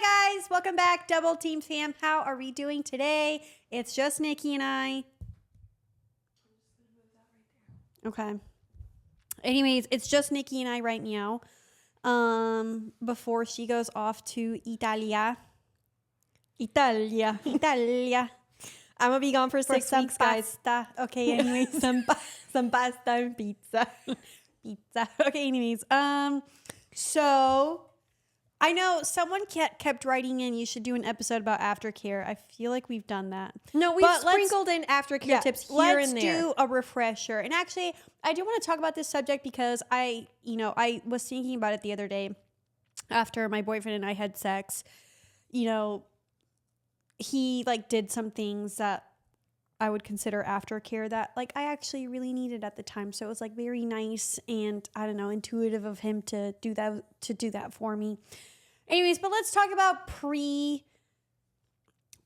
Hi guys, welcome back, Double Team fam. How are we doing today? It's just Nikki and I. Okay. Anyways, it's just Nikki and I right now. Before she goes off to Italia. I'm gonna be gone for 6 weeks, guys. Pasta. Okay, anyways, some pasta and pizza. Okay, anyways, so I know someone kept writing in, you should do an episode about aftercare. I feel like we've done that. No, we've sprinkled in aftercare tips here and there. Let's do a refresher. And actually, I do want to talk about this subject because I was thinking about it the other day after my boyfriend and I had sex. You know, he did some things that I would consider aftercare that I actually really needed at the time. So it was very nice and I don't know, intuitive of him to do that for me. Anyways, but let's talk about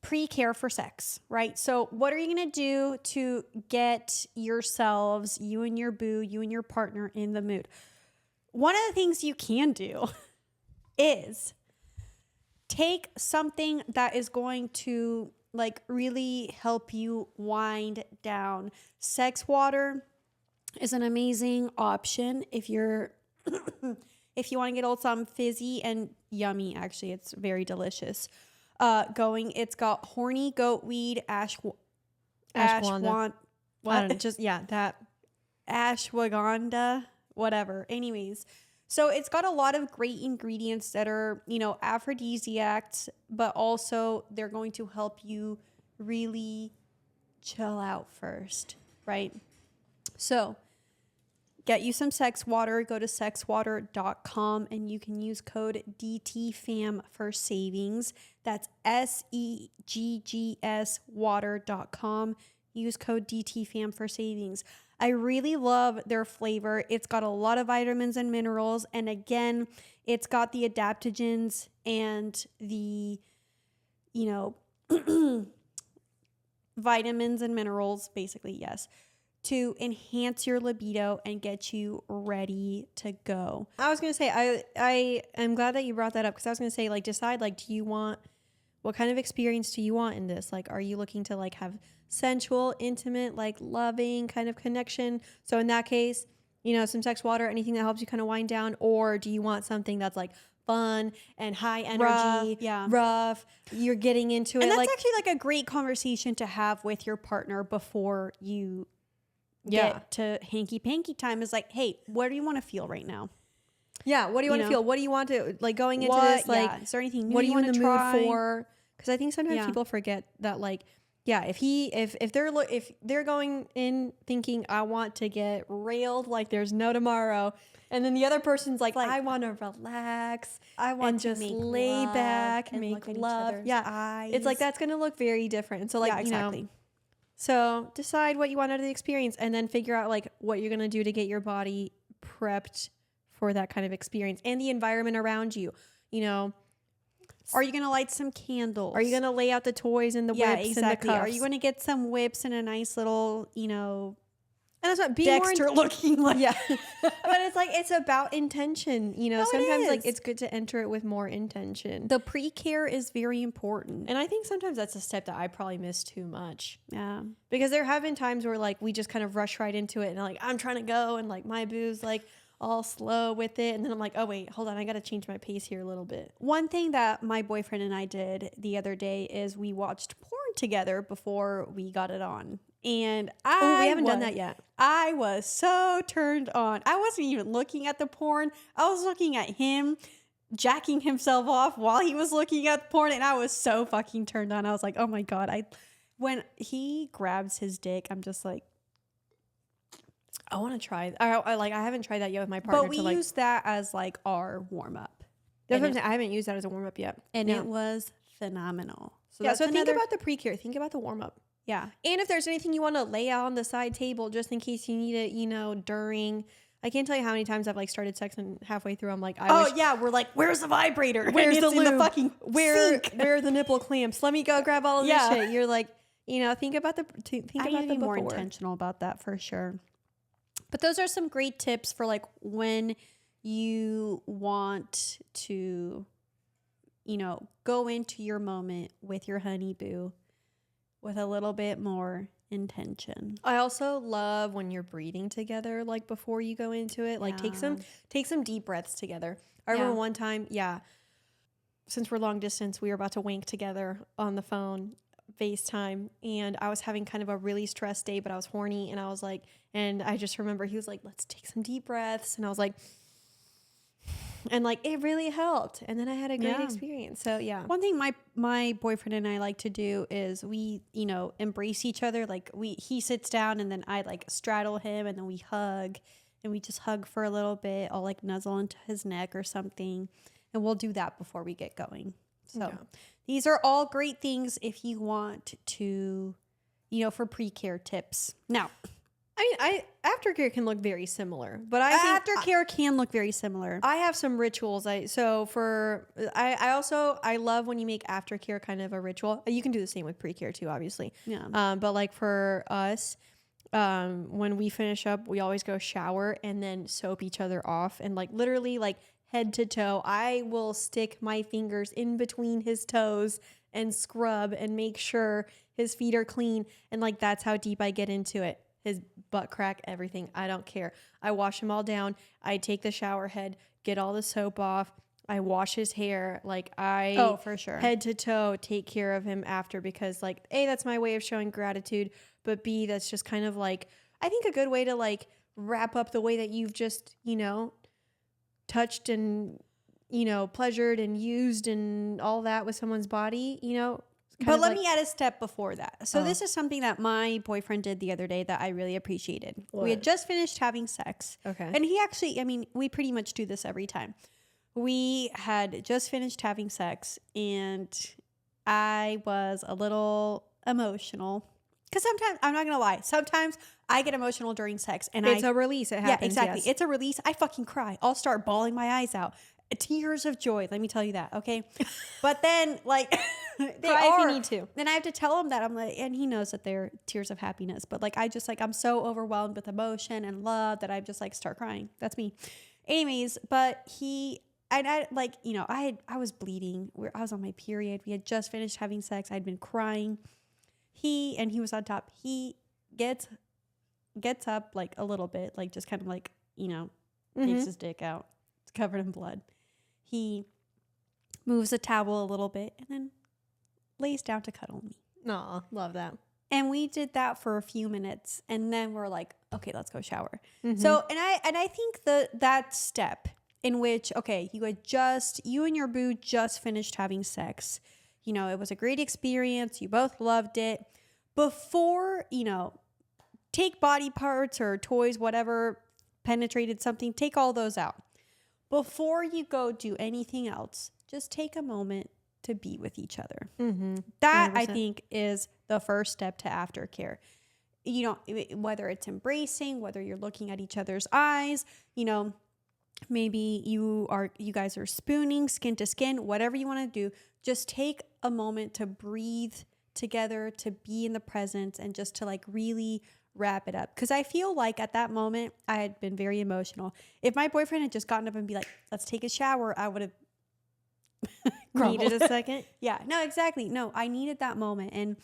pre-care for sex, right? So what are you going to do to get yourselves, you and your boo, you and your partner in the mood? One of the things you can do is take something that is going to really help you wind down. Sex water is an amazing option if you're if you want to get all some fizzy and yummy. Actually, it's very delicious. It's got horny goatweed, ashwagandha, whatever. Anyways, so it's got a lot of great ingredients that are, aphrodisiacs, but also they're going to help you really chill out first, right? So get you some sex water. Go to sexwater.com and you can use code DTFAM for savings. That's SEGGS water.com. Use code DTFAM for savings. I really love their flavor. It's got a lot of vitamins and minerals. And again, it's got the adaptogens and the, vitamins and minerals, basically, yes, to enhance your libido and get you ready to go. I was going to say, I am glad that you brought that up because I was going to say, decide, do you want, what kind of experience do you want in this? Are you looking to have sensual, intimate, loving kind of connection? So in that case, some sex water, anything that helps you kind of wind down, or do you want something that's fun and high energy, rough, you're getting into it. And that's actually a great conversation to have with your partner before you get to hanky-panky time is hey, what do you want to feel right now? Yeah, what do you want to feel? What do you want to, going into this, is there anything new what are you in the try? mood for? Because I think sometimes people forget that, if they're going in thinking, I want to get railed there's no tomorrow, and then the other person's I want to relax, I want to just lay back and make love. Eyes. It's that's going to look very different. So exactly. So decide what you want out of the experience, and then figure out what you're going to do to get your body prepped for that kind of experience and the environment around you. Are you going to light some candles? Are you going to lay out the toys and the whips and the cuffs? Are you going to get some whips and a nice little, and that's what Dexter looking like. Yeah. But it's about intention. No, sometimes it's good to enter it with more intention. The pre-care is very important. And I think sometimes that's a step that I probably miss too much. Yeah. Because there have been times where we just kind of rush right into it and I'm trying to go and my boo's all slow with it, and then I'm oh wait, hold on, I gotta change my pace here a little bit. One thing that my boyfriend and I did the other day is we watched porn together before we got it on, and we haven't done that yet. I was so turned on. I wasn't even looking at the porn. I was looking at him jacking himself off while he was looking at the porn, and I was so fucking turned on. I was oh my god. When he grabs his dick, I'm just I want to try. I haven't tried that yet with my partner. But we use that as our warm up. I haven't used that as a warm up yet, and it was phenomenal. So think about the pre-care. Think about the warm up. Yeah, and if there's anything you want to lay out on the side table, just in case you need it, during. I can't tell you how many times I've like started sex and halfway through I'm like, we're like, where's the vibrator? Where's the lube? In the fucking where are the nipple clamps? Let me go grab all of this shit. You're like, think about the I need to be more intentional about that for sure. But those are some great tips for like when you want to go into your moment with your honey boo with a little bit more intention. I also love when you're breathing together, like before you go into it, like take some deep breaths together. I remember one time, since we're long distance, we were about to wank together on the phone, FaceTime, and I was having kind of a really stressed day, but I was horny, and I was like, and I just remember he was like, let's take some deep breaths, and I was like, and like it really helped, and then I had a great experience. So one thing my boyfriend and I like to do is we embrace each other. Like he sits down and then I like straddle him, and then we hug, and we just hug for a little bit. I'll like nuzzle into his neck or something, and we'll do that before we get going. So these are all great things if you want to for pre-care tips. Now, I mean, aftercare can look very similar, but I think aftercare can look very similar. I have some rituals. I love when you make aftercare kind of a ritual. You can do the same with pre-care too, obviously. Yeah. But like for us, when we finish up, we always go shower and then soap each other off, and like literally like head to toe. I will stick my fingers in between his toes and scrub and make sure his feet are clean, and like that's how deep I get into it. His butt crack, everything. I don't care. I wash him all down. I take the shower head, get all the soap off. I wash his hair. Like for sure, head to toe, take care of him after, because like A, that's my way of showing gratitude, but B, that's just kind of like, I think a good way to like wrap up the way that you've just, touched and, pleasured and used and all that with someone's body, But let me add a step before that. So this is something that my boyfriend did the other day that I really appreciated. What? We had just finished having sex. Okay. And he actually, we pretty much do this every time. We had just finished having sex, and I was a little emotional. Because sometimes, I'm not going to lie, sometimes I get emotional during sex. And it's a release. It happens. Yeah, exactly. Yes. It's a release. I fucking cry. I'll start bawling my eyes out. Tears of joy. Let me tell you that. Okay. But then like if you need to. Then I have to tell him that I'm like, and he knows that they're tears of happiness, but like, I'm so overwhelmed with emotion and love that I just like start crying. That's me. Anyways, but I was bleeding. I was on my period. We had just finished having sex. I'd been crying. He was on top. He gets up like a little bit, like just kind of like, takes his dick out. It's covered in blood. He moves the towel a little bit and then lays down to cuddle me. Aw, love that. And we did that for a few minutes, and then we're like, okay, let's go shower. So, and I think that step in which, okay, you and your boo just finished having sex. It was a great experience. You both loved it. Before, take body parts or toys, whatever, penetrated something, take all those out. Before you go do anything else, just take a moment to be with each other. That 100%. I think is the first step to aftercare. Whether it's embracing, whether you're looking at each other's eyes, maybe you guys are spooning skin to skin, whatever you want to do, just take a moment to breathe together, to be in the present, and just to like really wrap it up. Because I feel like at that moment I had been very emotional. If my boyfriend had just gotten up and be like, let's take a shower, I would have needed a second. Yeah, no, exactly. No, I needed that moment. And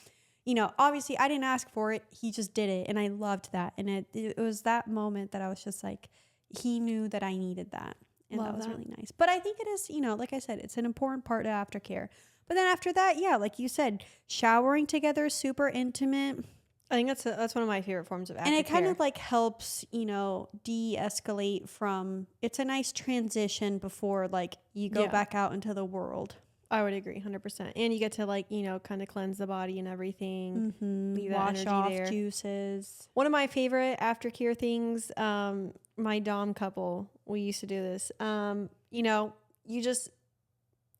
obviously I didn't ask for it. He just did it, and I loved that. And it was that moment that I was just like, he knew that I needed that, and that was really nice. But I think it is, like I said, it's an important part of aftercare. But then after that, yeah, like you said, showering together is super intimate. I think that's one of my favorite forms of aftercare. And it kind of like helps, de-escalate from, it's a nice transition before like you go back out into the world. I would agree 100%. And you get to like, kind of cleanse the body and everything. Leave that Wash energy off there. Juices. One of my favorite aftercare things, my Dom couple, we used to do this. You just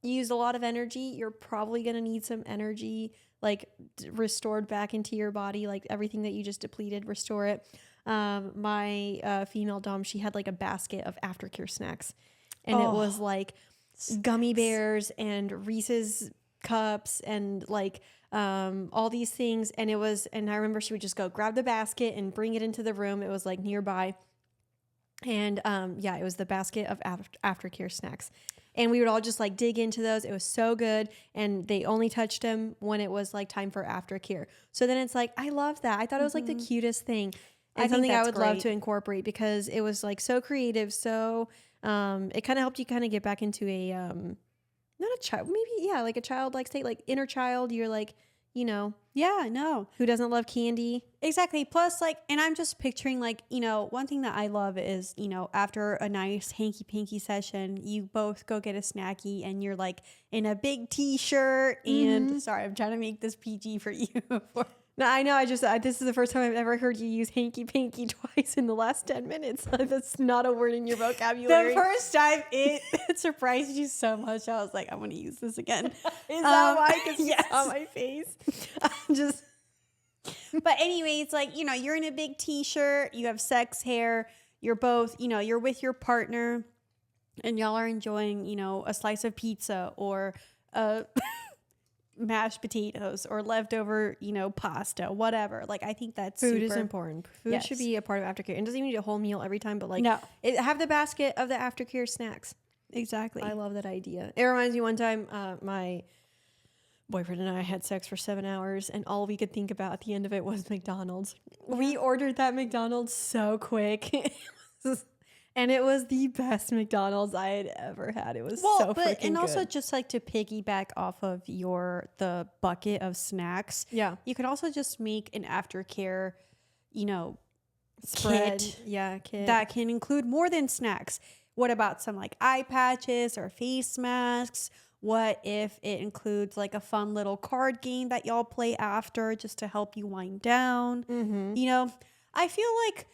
use a lot of energy. You're probably going to need some energy like restored back into your body, like everything that you just depleted, restore it. My female Dom, she had like a basket of aftercare snacks, and it was like gummy bears and Reese's cups and like all these things. And I remember she would just go grab the basket and bring it into the room. It was like nearby. And yeah, it was the basket of aftercare snacks. And we would all just like dig into those. It was so good. And they only touched them when it was like time for aftercare. So then it's like, I love that. I thought it was like the cutest thing. And I think something I that's would love great. to incorporate because it was like so creative. So it kind of helped you kind of get back into a, not a child, maybe, yeah, like a childlike state, like inner child. You're like, you know, Yeah, no. who doesn't love candy? Exactly. Plus, like, and I'm just picturing, like, you know, one thing that I love is, you know, after a nice hanky panky session, you both go get a snacky and you're like in a big t-shirt. And sorry, I'm trying to make this PG for you. No, I know. This is the first time I've ever heard you use hanky panky twice in the last 10 minutes. That's not a word in your vocabulary. The first time it surprised you so much, I was like, I want to use this again. Is that why? Because yes. you saw my face. I'm just. But anyways, like, you know, you're in a big t-shirt, you have sex hair, you're both, you know, you're with your partner and y'all are enjoying, you know, a slice of pizza or mashed potatoes or leftover, you know, pasta, whatever. Like, I think that's Food is important. Food Yes. should be a part of aftercare. And doesn't even need a whole meal every time, but like No. have the basket of the aftercare snacks. Exactly. I love that idea. It reminds me one time my boyfriend and I had sex for 7 hours and all we could think about at the end of it was McDonald's. We ordered that McDonald's so quick. And it was the best McDonald's I had ever had. It was so freaking and good. also just like to piggyback off of the bucket of snacks. Yeah. You could also just make an aftercare, you know, Spread. kit Yeah, kit. that can include more than snacks. What about some like eye patches or face masks? What if it includes like a fun little card game that y'all play after just to help you wind down? You know, I feel like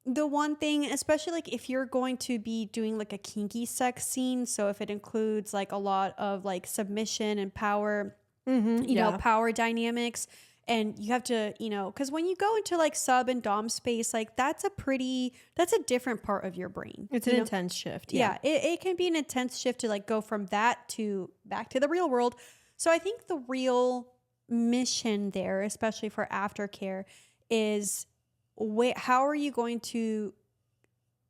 the one thing, especially like if you're going to be doing like a kinky sex scene, so if it includes like a lot of like submission and power, you know, power dynamics, and you have to, you know, because when you go into like sub and dom space, like that's a different part of your brain. It's an intense shift. Yeah, it can be an intense shift to like go from that to back to the real world. So I think the real mission there, especially for aftercare, is how are you going to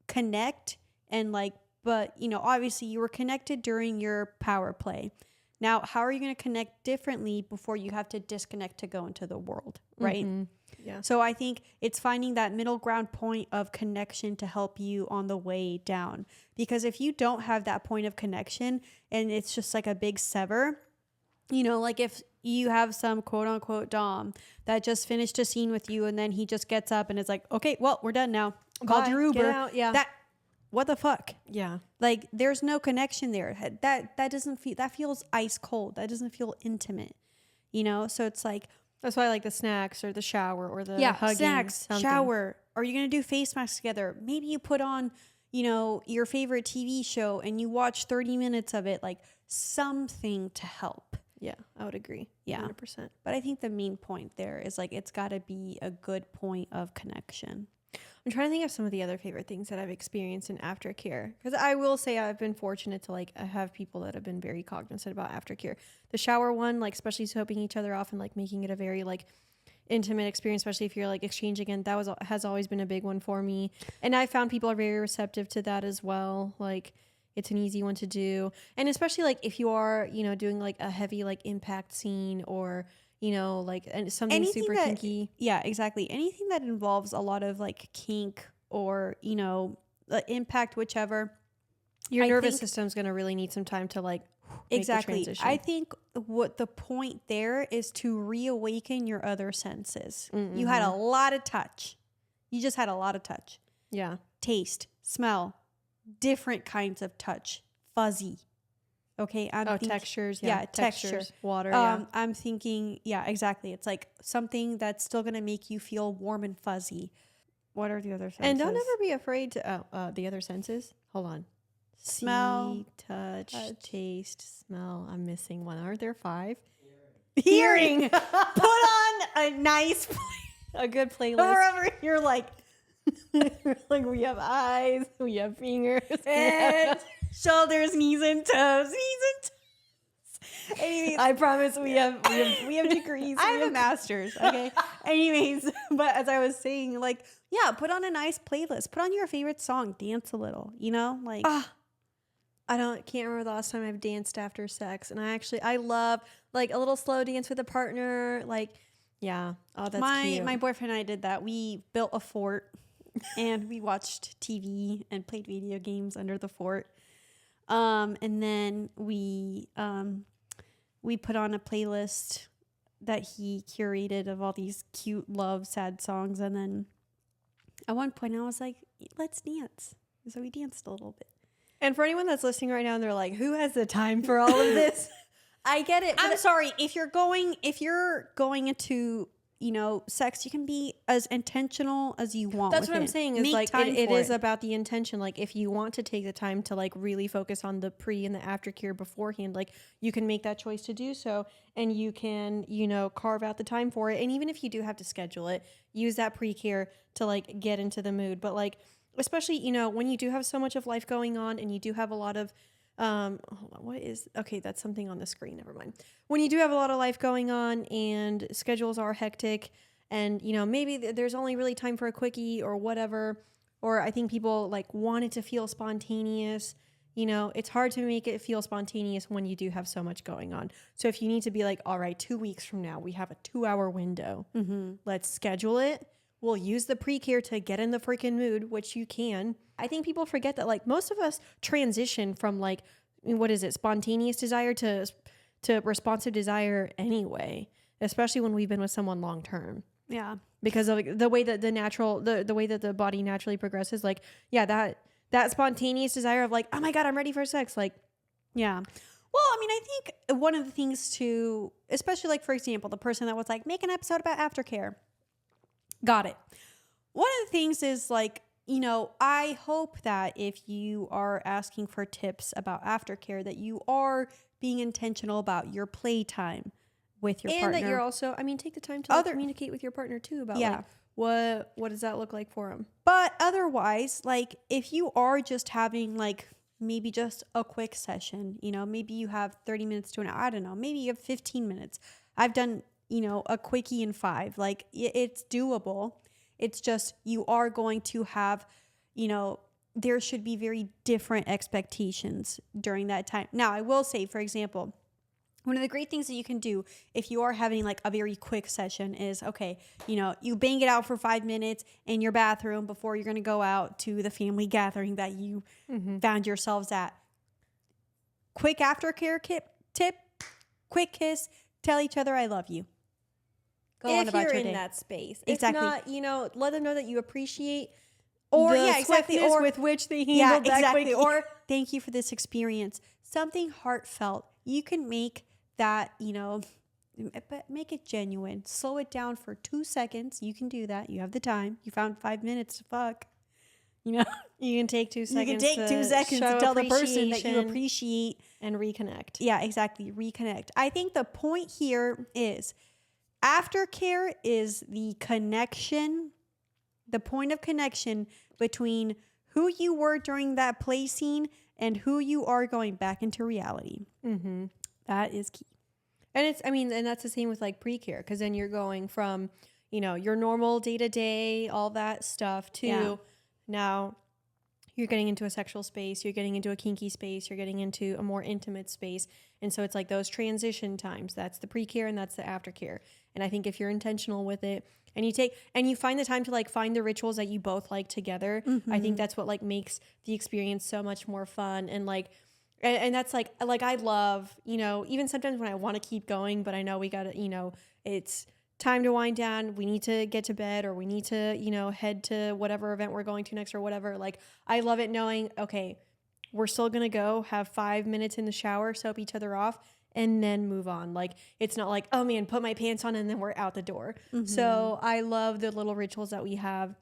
connect and like, but you know, obviously you were connected during your power play. Now, how are you going to connect differently before you have to disconnect to go into the world, right? Yeah. So I think it's finding that middle ground point of connection to help you on the way down. Because if you don't have that point of connection and it's just like a big sever, you know, like if you have some quote unquote dom that just finished a scene with you and then he just gets up and is like, okay, well, we're done now. Called Bye. your Uber. Get out. Yeah. What the fuck? Yeah. Like there's no connection there. That doesn't feel, that feels ice cold. That doesn't feel intimate, you know? So it's like, That's why I like the snacks or the shower or the hugging. snacks, something. shower. Are you going to do face masks together? Maybe you put on, you know, your favorite TV show and you watch 30 minutes of it, like something to help. Yeah, I would agree. Yeah. 100%. But I think the main point there is like, it's got to be a good point of connection. I'm trying to think of some of the other favorite things that I've experienced in aftercare. Because I will say I've been fortunate to like have people that have been very cognizant about aftercare. The shower one, like especially soaping each other off and like making it a very like intimate experience, especially if you're like exchanging. And that has always been a big one for me. And I found people are very receptive to that as well. Like it's an easy one to do. And especially like if you are, you know, doing like a heavy like impact scene or, you know, like and something Anything super kinky. Yeah, exactly. Anything that involves a lot of like kink or, you know, impact, whichever. Your I nervous think- system's going to really need some time to like make Exactly. the transition. I think what the point there is to reawaken your other senses. You had a lot of touch. You just had a lot of touch. Yeah. Taste, smell, different kinds of touch, fuzzy. Okay. Textures. Yeah, texture. texture. Water. I'm thinking, yeah, exactly. It's like something that's still going to make you feel warm and fuzzy. What are the other senses? And don't ever be afraid to, the other senses. Hold on. Smell, See, touch, taste, smell. I'm missing one. Aren't there 5? hearing. Put on a nice, A good playlist. wherever you're like, Like we have eyes, we have fingers. and shoulders, knees and toes, Anyways, I promise we have degrees. I have a master's. Okay. Anyways, but as I was saying, like, yeah, put on a nice playlist. Put on your favorite song. Dance a little. You know, like. Can't remember the last time I've danced after sex, and I love like a little slow dance with a partner. Like, yeah, oh, that's cute. My boyfriend and I did that. We built a fort, and we watched TV and played video games under the fort. And then we put on a playlist that he curated of all these cute love sad songs, and then at one point I was like, let's dance. So we danced a little bit. And for anyone that's listening right now and they're like, who has the time for all of this? I get it. I'm sorry. If you're going into, you know, sex, you can be as intentional as you want. That's with what I'm it. saying is Make like, time it for is about the intention. Like if you want to take the time to like really focus on the pre and the aftercare beforehand, like you can make that choice to do so, and you can, you know, carve out the time for it. And even if you do have to schedule it, use that pre-care to like get into the mood. But like, especially, you know, when you do have so much of life going on and you do have a lot of, hold on, that's something on the screen. Never mind. When you do have a lot of life going on and schedules are hectic and, you know, maybe there's only really time for a quickie or whatever, or I think people like want it to feel spontaneous. You know, it's hard to make it feel spontaneous when you do have so much going on. So if you need to be like, all right, 2 weeks from now, we have a 2-hour window. Let's schedule it. We'll use the pre-care to get in the freaking mood, which you can. I think people forget that like most of us transition from like, what is it, spontaneous desire to responsive desire anyway, especially when we've been with someone long term. Yeah. Because of the way that the way that the body naturally progresses, like, yeah, that spontaneous desire of like, oh my God, I'm ready for sex. Like, yeah. Well, I mean, I think one of the things to, especially like, for example, the person that was like, make an episode about aftercare. Got it. One of the things is like, you know, I hope that if you are asking for tips about aftercare, that you are being intentional about your playtime with your partner. And that you're also, I mean, take the time to like, communicate with your partner too about like, what does that look like for them? But otherwise, like if you are just having like maybe just a quick session, you know, maybe you have 30 minutes to an hour, I don't know, maybe you have 15 minutes. I've done, you know, a quickie in 5, like it's doable. It's just, you are going to have, you know, there should be very different expectations during that time. Now, I will say, for example, one of the great things that you can do if you are having like a very quick session is, okay, you know, you bang it out for 5 minutes in your bathroom before you're going to go out to the family gathering that you found yourselves at. Quick aftercare tip, quick kiss, tell each other I love you. Go on about your day. If you're in that space. Exactly. If not, you know, let them know that you appreciate or the swiftness with which they handled that quickie. Or thank you for this experience. Something heartfelt. You can make that, you know, but make it genuine. Slow it down for 2 seconds. You can do that. You have the time. You found 5 minutes to fuck. You know, you can take 2 seconds. You can take 2 seconds to tell the person that you appreciate and reconnect. Yeah, exactly. Reconnect. I think the point here is aftercare is the connection, the point of connection between who you were during that play scene and who you are going back into reality. That is key. And it's, I mean, and that's the same with like pre-care, because then you're going from, you know, your normal day-to-day, all that stuff to now you're getting into a sexual space, you're getting into a kinky space, you're getting into a more intimate space. And so it's like those transition times. That's the pre-care and that's the aftercare. And I think if you're intentional with it and you find the time to like find the rituals that you both like together, I think that's what like makes the experience so much more fun. And like, and that's like I love, you know, even sometimes when I want to keep going, but I know we got to, you know, it's time to wind down. We need to get to bed, or we need to, you know, head to whatever event we're going to next or whatever. Like, I love it knowing, okay, we're still going to go have 5 minutes in the shower, soap each other off, and then move on. Like, it's not like, oh man, put my pants on and then we're out the door. So I love the little rituals that we have,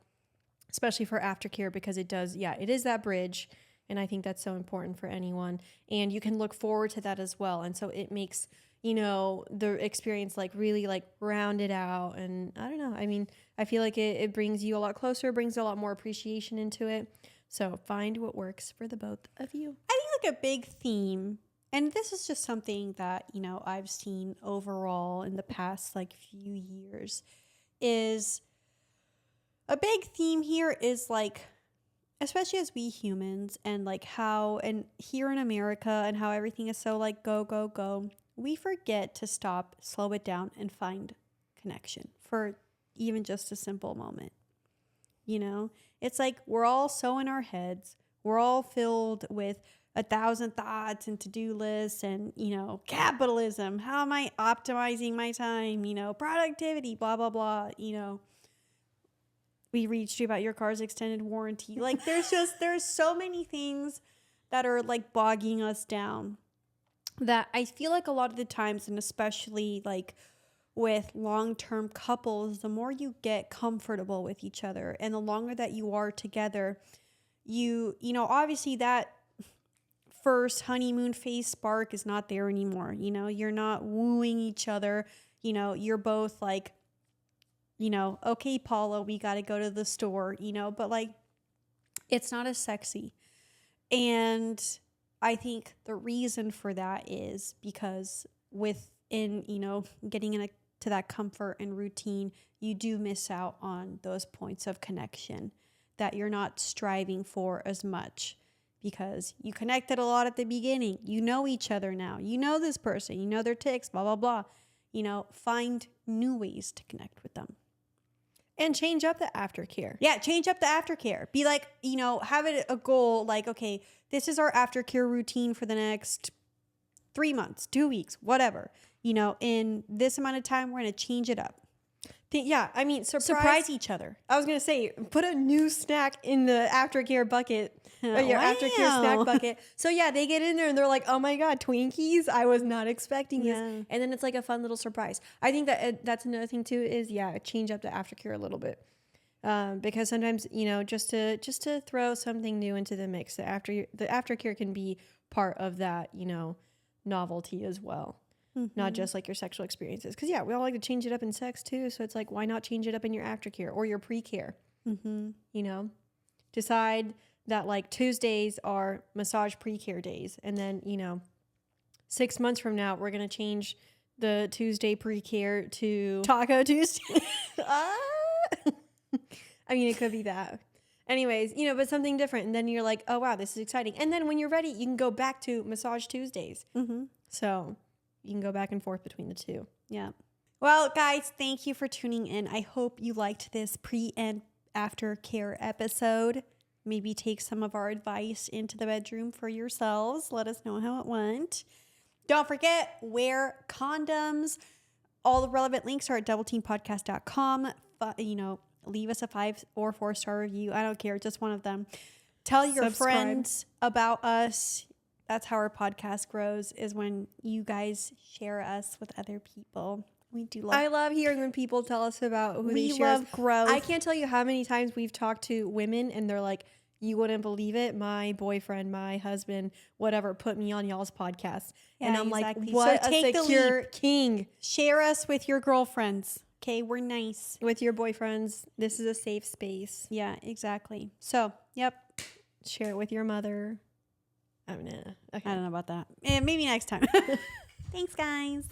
especially for aftercare, because it does, it is that bridge. And I think that's so important for anyone. And you can look forward to that as well. And so it makes, you know, the experience like really like rounded out. And I don't know. I mean, I feel like it brings you a lot closer, brings a lot more appreciation into it. So find what works for the both of you. I think like a big theme, And this is just something that, I've seen overall in the past like few years, is a big theme here is like, especially as we humans and like how, and here in America and how everything is so like go, go, go, we forget to stop, slow it down, and find connection for even just a simple moment. It's like we're all so in our heads. We're all filled with 1,000 thoughts and to-do lists and, capitalism. How am I optimizing my time? Productivity, blah, blah, blah. We reached you about your car's extended warranty. Like there's so many things that are like bogging us down that I feel like a lot of the times, and especially like with long-term couples, the more you get comfortable with each other and the longer that you are together, obviously that first honeymoon phase spark is not there anymore. You're not wooing each other. You're both like, okay, Paula, we got to go to the store, but like, it's not as sexy. And I think the reason for that is because getting to that comfort and routine, you do miss out on those points of connection that you're not striving for as much because you connected a lot at the beginning. You know each other now. You know this person. You know their tics, blah, blah, blah. Find new ways to connect with them. And change up the aftercare. Yeah, change up the aftercare. Be like, have it a goal like, okay, this is our aftercare routine for the next 3 months, 2 weeks, whatever. In this amount of time, we're going to change it up. Surprise each other. I was going to say, put a new snack in the aftercare bucket. Or your aftercare snack bucket. So yeah, they get in there and they're like, oh my God, Twinkies. I was not expecting this. And then it's like a fun little surprise. I think that that's another thing too is change up the aftercare a little bit. Because sometimes, just to throw something new into the mix, the aftercare can be part of that, novelty as well. Mm-hmm. Not just like your sexual experiences. Because we all like to change it up in sex too. So it's like, why not change it up in your aftercare or your pre-care? Mm-hmm. Decide that like Tuesdays are massage pre-care days. And then, 6 months from now, we're going to change the Tuesday pre-care to Taco Tuesday. It could be that. Anyways, but something different. And then you're like, oh, wow, this is exciting. And then when you're ready, you can go back to massage Tuesdays. Mm-hmm. So you can go back and forth between the two. Yeah. Well, guys, thank you for tuning in. I hope you liked this pre and after care episode. Maybe take some of our advice into the bedroom for yourselves. Let us know how it went. Don't forget, wear condoms. All the relevant links are at doubleteampodcast.com. Leave us a 5 or 4-star review. I don't care. Just one of them. Tell your friends about us. That's how our podcast grows, is when you guys share us with other people. I love hearing when people tell us about who they share. We love growth. I can't tell you how many times we've talked to women and they're like, you wouldn't believe it. My boyfriend, my husband, whatever, put me on y'all's podcast. Yeah, and I'm exactly. Like, what so a secure king. Share us with your girlfriends. Okay, we're nice. With your boyfriends. This is a safe space. Yeah, exactly. So, yep. Share it with your mother. Okay. I don't know about that. Maybe next time. Thanks, guys.